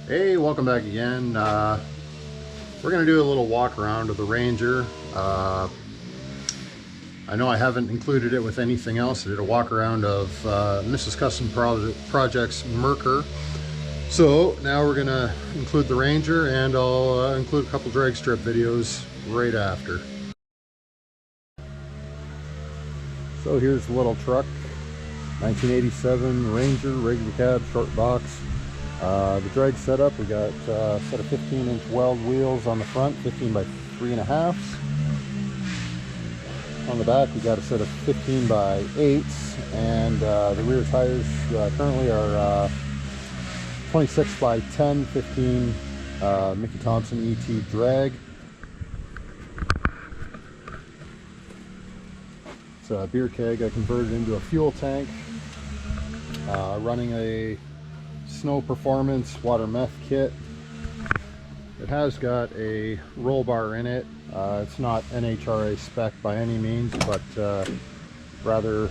Hey, welcome back again. We're going to do a little walk around of the Ranger. I know I haven't included it with anything else. I did a walk around of Mrs. Custom Projects Merker. So now we're going to include the Ranger, and I'll include a couple drag strip videos right after. So here's the little truck, 1987 Ranger, regular cab, short box. The drag setup, we got a set of 15-inch weld wheels on the front, 15 by 3.5. On the back, we got a set of 15 by 8s, and the rear tires currently are 26 by 10, 15 Mickey Thompson ET drag. It's a beer keg I converted into a fuel tank, running a Snow Performance water meth kit. It has got a roll bar in it. It's not NHRA spec by any means, but rather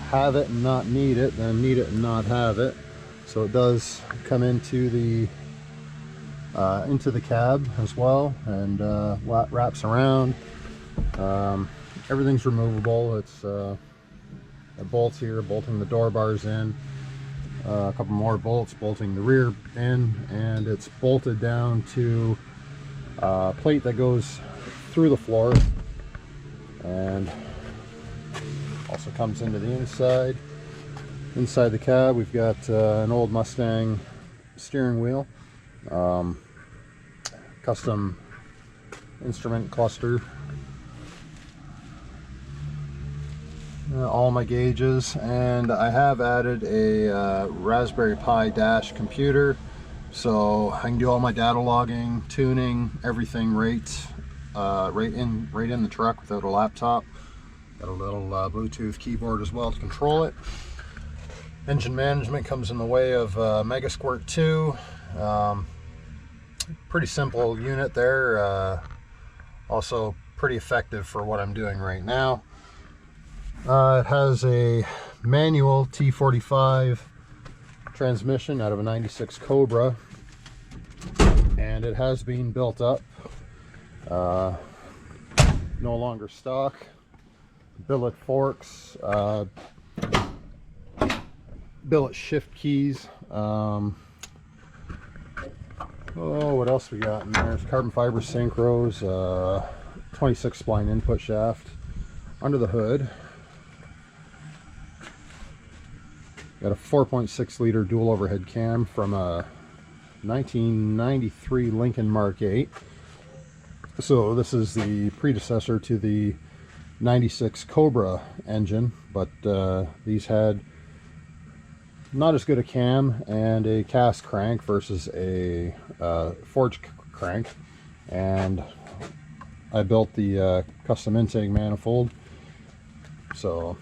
have it and not need it than need it and not have it. So it does come into the cab as well, and wraps around. Everything's removable. It's a bolts here bolting the door bars in. A couple more bolts bolting the rear in, and it's bolted down to a plate that goes through the floor, and also comes into the inside. Inside the cab, we've got an old Mustang steering wheel, custom instrument cluster, all my gauges, and I have added a Raspberry Pi dash computer, so I can do all my data logging, tuning, everything right in the truck without a laptop. Got a little Bluetooth keyboard as well to control it. Engine management comes in the way of Mega Squirt 2. Pretty simple unit there. Also pretty effective for what I'm doing right now. It has a manual T45 transmission out of a 96 Cobra, and it has been built up. No longer stock. Billet forks, billet shift keys. Oh, what else we got in there? There's carbon fiber synchros, 26 spline input shaft. Under the hood, got a 4.6 liter dual overhead cam from a 1993 Lincoln Mark 8. So this is the predecessor to the 96 Cobra engine, but these had not as good a cam and a cast crank versus a forged crank, and I built the custom intake manifold, so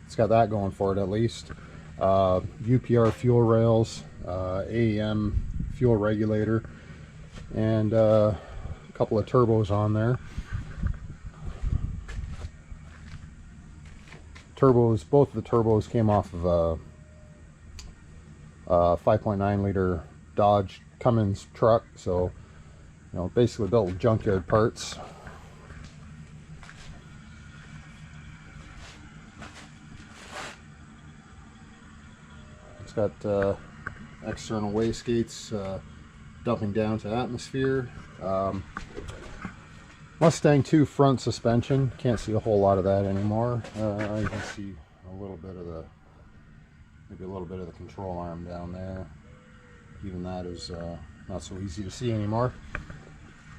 it's got that going for it at least. UPR fuel rails, AEM fuel regulator, and a couple of turbos on there. Turbos, both of the turbos came off of a 5.9 liter Dodge Cummins truck, so you know, basically built with junkyard parts. It's got external wastegates dumping down to atmosphere. Mustang 2 front suspension. Can't see a whole lot of that anymore. You can see a little bit of the, maybe a little bit of the control arm down there. Even that is not so easy to see anymore.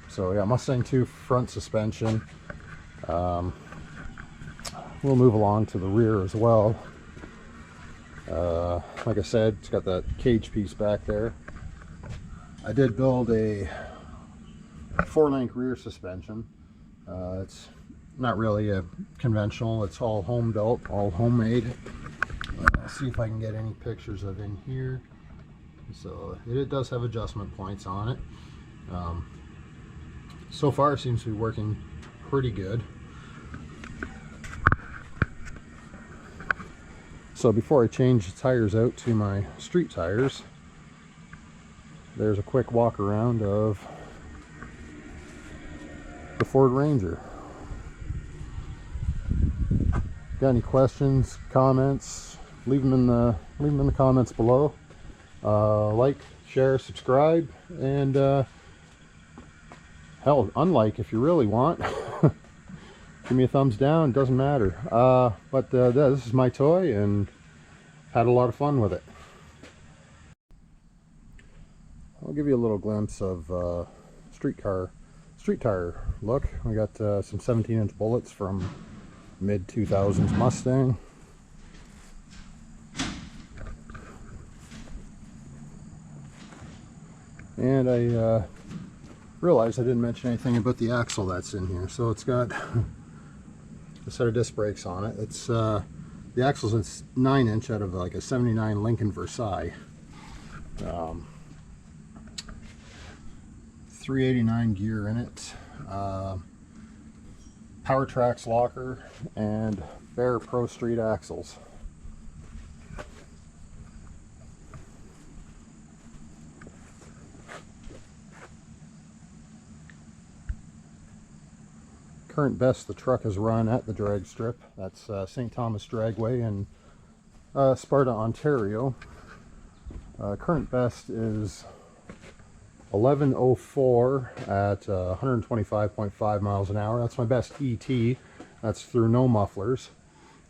So yeah, Mustang 2 front suspension. We'll move along to the rear as well. Like I said, it's got that cage piece back there. I did build a 4-link rear suspension. It's not really a conventional, it's all home built, all homemade. I'll see if I can get any pictures of in here. So it does have adjustment points on it. So far it seems to be working pretty good. So before I change the tires out to my street tires, there's a quick walk around of the Ford Ranger. Got any questions, comments? Leave them in the comments below. Like, share, subscribe, and hell, unlike if you really want. Give me a thumbs down. Doesn't matter. But this is my toy, and had a lot of fun with it. I'll give you a little glimpse of street tire look. We got some 17-inch bullets from mid-2000s Mustang. And I realized I didn't mention anything about the axle that's in here. So it's got a set of disc brakes on it. It's the axle's a 9-inch out of like a 79 Lincoln Versailles. 389 gear in it. Power Tracks locker and Bear Pro Street axles. Current best the truck has run at the drag strip. That's St. Thomas Dragway in Sparta, Ontario. Current best is 11:04 at 125.5 miles an hour. That's my best ET. That's through no mufflers,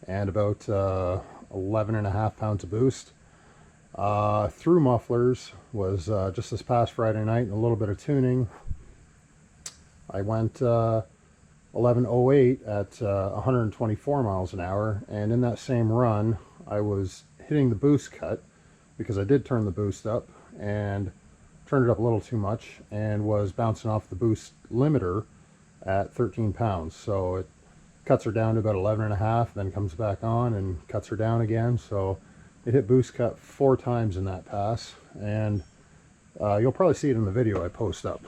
and about 11.5 pounds of boost. Through mufflers was just this past Friday night, and a little bit of tuning. I went 11:08 at 124 miles an hour, and in that same run I was hitting the boost cut because I did turn the boost up and turned it up a little too much and was bouncing off the boost limiter at 13 pounds. So it cuts her down to about 11.5, then comes back on and cuts her down again. So it hit boost cut 4 times in that pass, and you'll probably see it in the video I post up.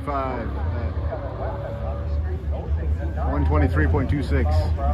125 at 123.26.